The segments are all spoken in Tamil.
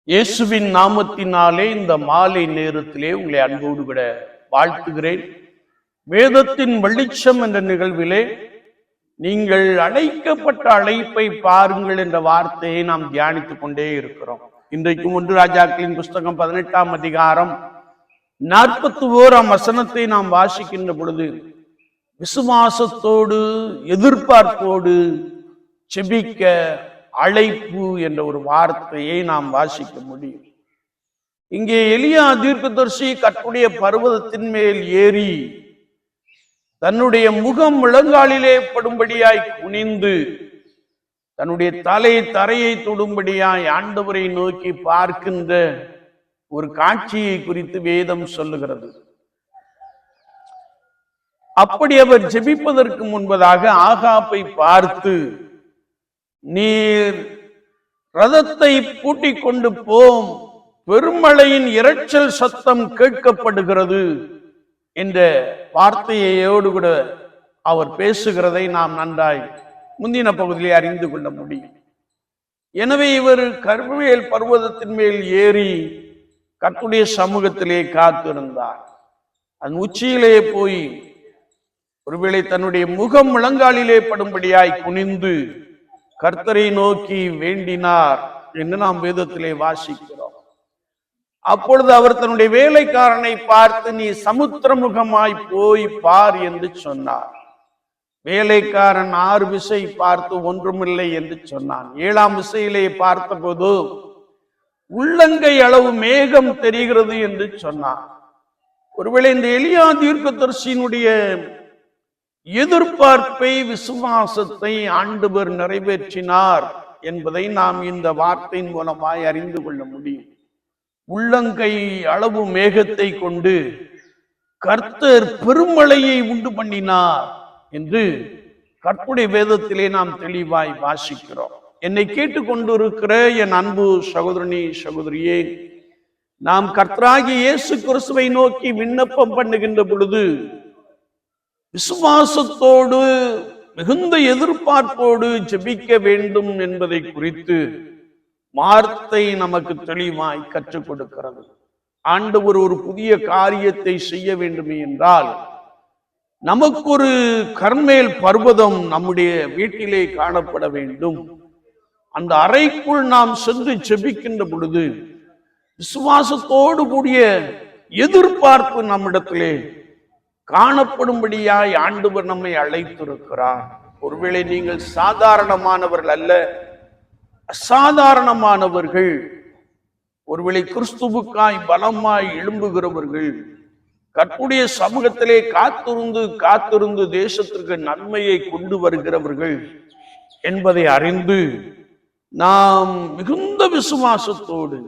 இயேசுவின் நாமத்தினாலே இந்த மாலை நேரத்திலே உங்களை அன்போடு விட வாழ்த்துகிறேன். வேதத்தின் வெளிச்சம் என்ற நிகழ்விலே நீங்கள் அழைக்கப்பட்ட அழைப்பை பாருங்கள் என்ற வார்த்தையை நாம் தியானித்துக் கொண்டே இருக்கிறோம். இன்றைக்கு 1 ராஜாக்களின் புஸ்தகம் 18ஆம் அதிகாரம் 41ஆம் வசனத்தை நாம் வாசிக்கின்ற பொழுது, விசுவாசத்தோடு எதிர்பார்ப்போடு செபிக்க அழைப்பு என்ற ஒரு வார்த்தையை நாம் வாசிக்க முடியும். இங்கே எலியா தீர்க்கதரிசி கர்த்தருடைய பர்வதத்தின் மேல் ஏறி தன்னுடைய முகம் முழங்காலிலே படும்படியாய் குனிந்து தன்னுடைய தலை தரையை தொடும்படியாய் ஆண்டவரை நோக்கி பார்க்கின்ற ஒரு காட்சியை குறித்து வேதம் சொல்லுகிறது. அப்படி அவர் ஜெபிப்பதற்கு முன்பதாக ஆகாப்பை பார்த்து, நீர் ரதத்தை பூட்டிக் கொண்டு போம், பெருமழையின் இரைச்சல் சத்தம் கேட்கப்படுகிறது என்ற வார்த்தையோடு கூட அவர் பேசுகிறதை நாம் நன்றாய் முந்தின பகுதியிலே அறிந்து கொள்ள முடியும். எனவே இவர் கர்மேல் பர்வதத்தின் மேல் ஏறி கர்த்தருடைய சமூகத்திலே காத்திருந்தார். அதன் உச்சியிலே போய் ஒருவேளை தன்னுடைய முகம் முழங்காலிலே படும்படியாய் குனிந்து கர்த்தரை நோக்கி வேண்டினார் என்று நாம் வேதத்திலே வாசிக்கிறோம். அப்பொழுது அவர் தன்னுடைய வேலைக்காரனை பார்த்து, நீ சமுத்திரமுகமாய் போய் பார் என்று சொன்னார். வேலைக்காரன் 6 விசை பார்த்து ஒன்றுமில்லை என்று சொன்னான். 7ஆம் விசையிலே பார்த்தபோது உள்ளங்கை அளவு மேகம் தெரிகிறது என்று சொன்னார். ஒருவேளை இந்த எலியா தீர்க்கதரிசியினுடைய எதிர்பார்ப்பை, விசுவாசத்தை ஆண்டவர் நிறைவேற்றினார் என்பதை நாம் இந்த வார்த்தையின் மூலமாய் அறிந்து கொள்ள முடியும். உள்ளங்கை அளவு மேகத்தை கொண்டு கர்த்தர் பெருமழையை உண்டு பண்ணினார் என்று கர்த்தருடைய வேதத்திலே நாம் தெளிவாய் வாசிக்கிறோம். என்னை கேட்டுக்கொண்டிருக்கிற என் அன்பு சகோதரனே, சகோதரியே, நாம் கர்த்தராகிய இயேசு கிறிஸ்துவை நோக்கி விண்ணப்பம் பண்ணுகின்ற பொழுது விசுவாசத்தோடு மிகுந்த எதிர்பார்ப்போடு ஜெபிக்க வேண்டும் என்பதை குறித்து வார்த்தை நமக்கு தெளிவாய் கற்றுக் கொடுக்கிறது. ஆண்டவர் ஒரு புதிய காரியத்தை செய்ய வேண்டுமே என்றால் நமக்கு ஒரு கர்மேல் பர்வதம் நம்முடைய வீட்டிலே காணப்பட வேண்டும். அந்த அறைக்குள் நாம் சென்று ஜெபிக்கின்ற பொழுது விசுவாசத்தோடு கூடிய எதிர்பார்ப்பு நம்மிடத்திலே காணப்படும்படியாய் ஆண்டவர் நம்மை அழைத்திருக்கிறார். ஒருவேளை நீங்கள் சாதாரணமானவர்கள் அல்ல, அசாதாரணமானவர்கள். ஒருவேளை கிறிஸ்துவுக்காய் பலமாய் எழும்புகிறவர்கள், கர்த்தருடைய சமூகத்திலே காத்திருந்து தேசத்திற்கு நன்மையை கொண்டு வருகிறவர்கள் என்பதை அறிந்து நாம் மிகுந்த விசுவாசத்தோடு,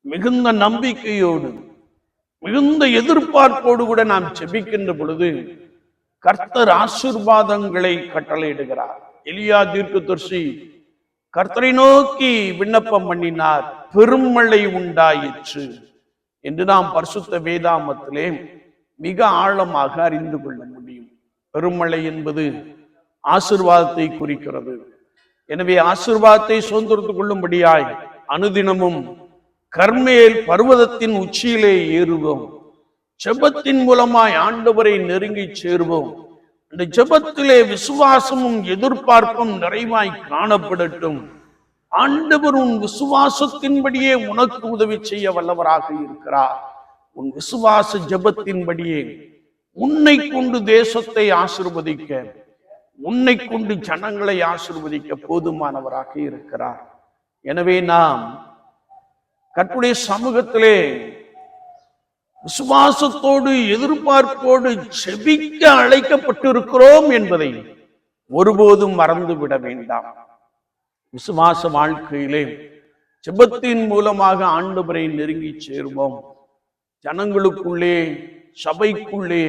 மிகுந்த நம்பிக்கையோடு, மிகுந்த எதிர்பார்ப்போடு கூட நாம் ஜெபிக்கின்ற பொழுது கர்த்தர் ஆசீர்வாதங்களை கட்டளையிடுகிறார். எலியா தீர்க்கதரிசி கர்த்தரை நோக்கி விண்ணப்பம் பண்ணினார், பெருமழை உண்டாயிற்று என்று நாம் பரிசுத்த வேதாமத்திலே மிக ஆழமாக அறிந்து கொள்ள முடியும். பெருமழை என்பது ஆசீர்வாதத்தை குறிக்கிறது. எனவே ஆசீர்வாதத்தை சுதந்திரத்துக் கொள்ளும்படியாய் அனுதினமும் கர்மேல் பர்வதத்தின் உச்சியிலே ஏறுவோம். ஜெபத்தின் மூலமாய் ஆண்டவரை நெருங்கி சேருவோம். இந்த ஜெபத்திலே விசுவாசமும் எதிர்பார்ப்பும் நிறைவாய் காணப்படட்டும். ஆண்டவர் உன் விசுவாசத்தின்படியே உனக்கு உதவி செய்ய வல்லவராக இருக்கிறார். உன் விசுவாச ஜெபத்தின்படியே உன்னை கொண்டு தேசத்தை ஆசீர்வதிக்க, உன்னை கொண்டு ஜனங்களை ஆசீர்வதிக்க போதுமானவராக இருக்கிறார். எனவே நாம் கர்த்தருடைய சமூகத்திலே விசுவாசத்தோடு எதிர்பார்ப்போடு ஜெபிக்க அழைக்கப்பட்டிருக்கிறோம் என்பதை ஒருபோதும் மறந்துவிட வேண்டாம். விசுவாச வாழ்க்கையிலே ஜெபத்தின் மூலமாக ஆண்டவரை நெருங்கி சேருவோம். ஜனங்களுக்குள்ளே, சபைக்குள்ளே,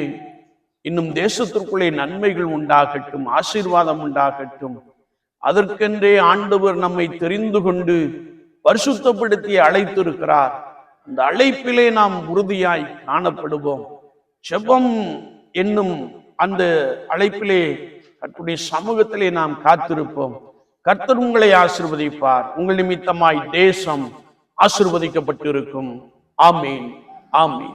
இன்னும் தேசத்திற்குள்ளே நன்மைகள் உண்டாகட்டும், ஆசீர்வாதம் உண்டாகட்டும். அதற்கென்றே ஆண்டவர் நம்மை தெரிந்து கொண்டு பரிசுத்தப்படுத்தி அழைத்திருக்கிறார். அந்த அழைப்பிலே நாம் உறுதியாய் காணப்படுவோம். ஜெபம் என்னும் அந்த அழைப்பிலே கர்த்தருடைய சமூகத்திலே நாம் காத்திருப்போம். கர்த்தர் உங்களை ஆசீர்வதிப்பார். உங்கள் நிமித்தமாய் தேசம் ஆசீர்வதிக்கப்பட்டிருக்கும். ஆமீன், ஆமீன்.